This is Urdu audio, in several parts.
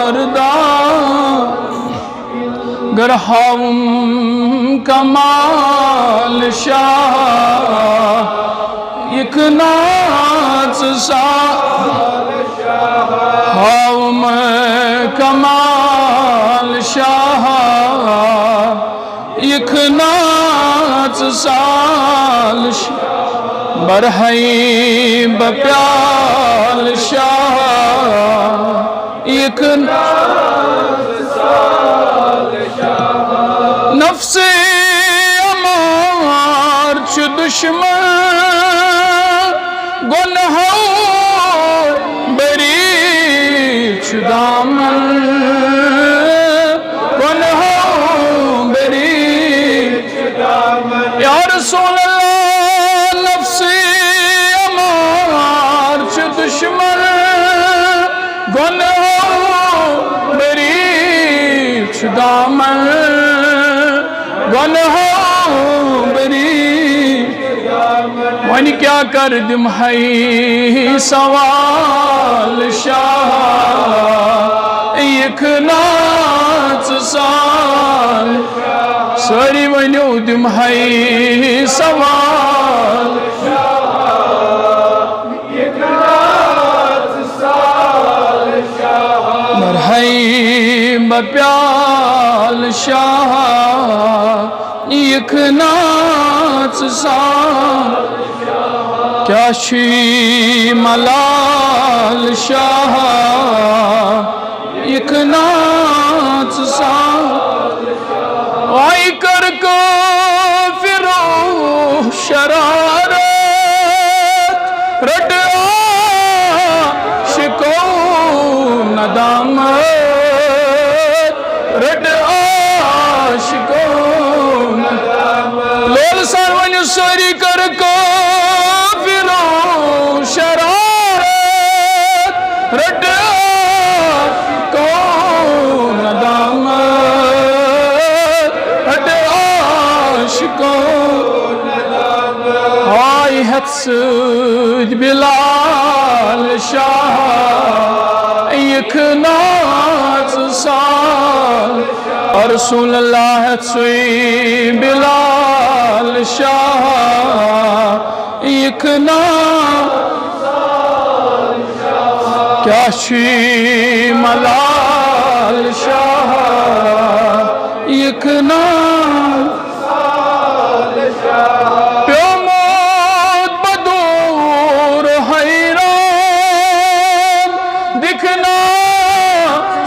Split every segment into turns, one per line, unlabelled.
ودکاردار گر ہاؤم کمال شاہ یک ناچ سا ہاؤم کمال شاہ یک ناچ سال برہی بپیال شاہ یک ناچ سال شاہ نفس امار چھ دشمن گنہو بری چھ دامن گنہو بری چھ دامن یا رسول اللہ نفسی امار چھ دشمن گنہو بری چھ دامن گنہو بری وانی کیا کر دم ہے سوال شاہ یک ناچ سال ساری ونیو دم ہے سوال شاہ یک ناچ سال شاہ مرہی بپیال شاہ یک ناچ سال کیا شی ملال شاہ یک ناچ سال آئی کر کافرو شرارت رٹ عاشقو ندامت رٹ عاشقو لول سارونی سوری کر کافرو شرارت رٹ عاشقو ندامت رٹ عاشقو ندامت آئی حد سج بلال شاہ یک ناچ سال رسول اللہ سوئی بلال شاہ یک ناچ سال کیا شی ملال شاہ یک ناچ سال پیو موت بدور حیران دکھنا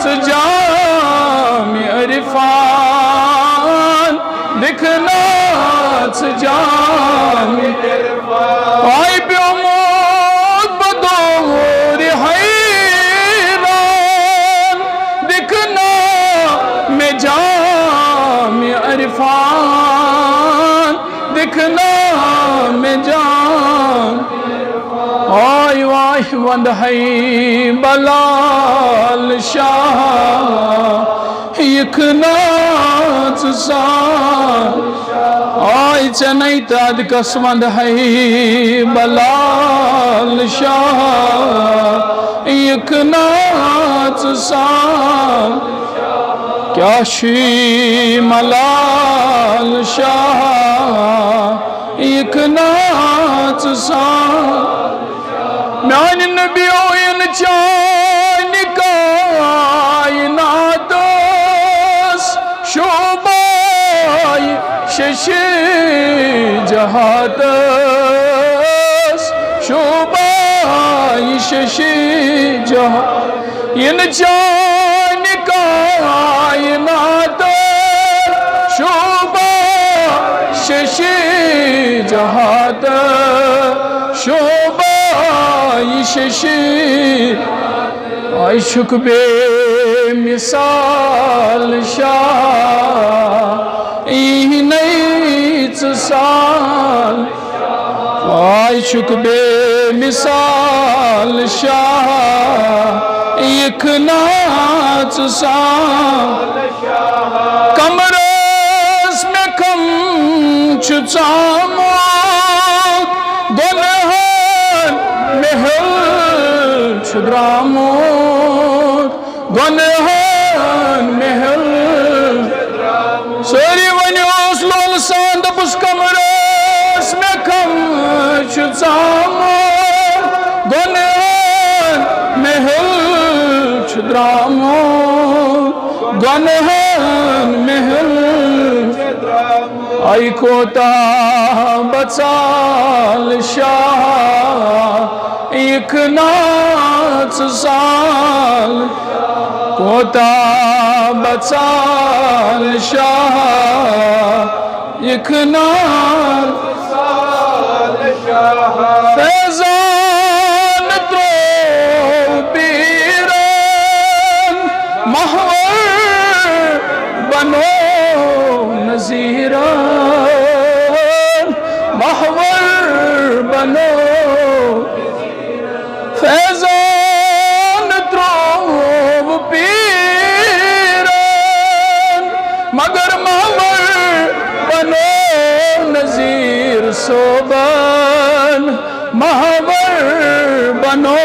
سجام عرفان دکھنا سجام آئی پیو موت بدور حیران دکھنا میں جام عرفان دکھنا میں جام آئی وائی وندہی بلال شاہ یک ناچ سال آئی چنائی تاد قسمند ہے بلال شاہ یک ناچ سال کیا شی ملال شاہ یک ناچ سال میان نبیوین چانی کائناتس شعبائی ششی جہاتس شعبائی ششی جہات ین چانی کائناتس شعبائی ششی جہاتس شعبائی ششی عشق بے مثال شاہ ای نیچ سال عشق بے مثال شاہ یک ناچ سال کمرس میں کم چچامت دنہن محل چھد دراموت گنہان محل ساری ونیوس لول ساند پس کمرس میں کم چاموت گنہان محل دراموت گنہان محل آئی کوتا بچال شاہ ایک ناچ سال کوتا بچال شاہ ایک ناچ سال شاہ فیضان ترو پیران محور بنو نظیران محور بنو فیضان ترو پیران مگر محور بنو نظیر صوبان محور بنو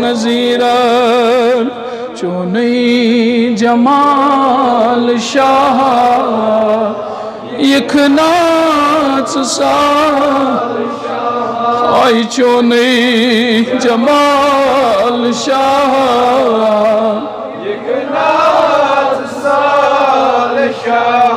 نظیران چونی جمال شاہ ایک ناچ سال آئی چونی جمال شاہ ایک ناچ سال شاہ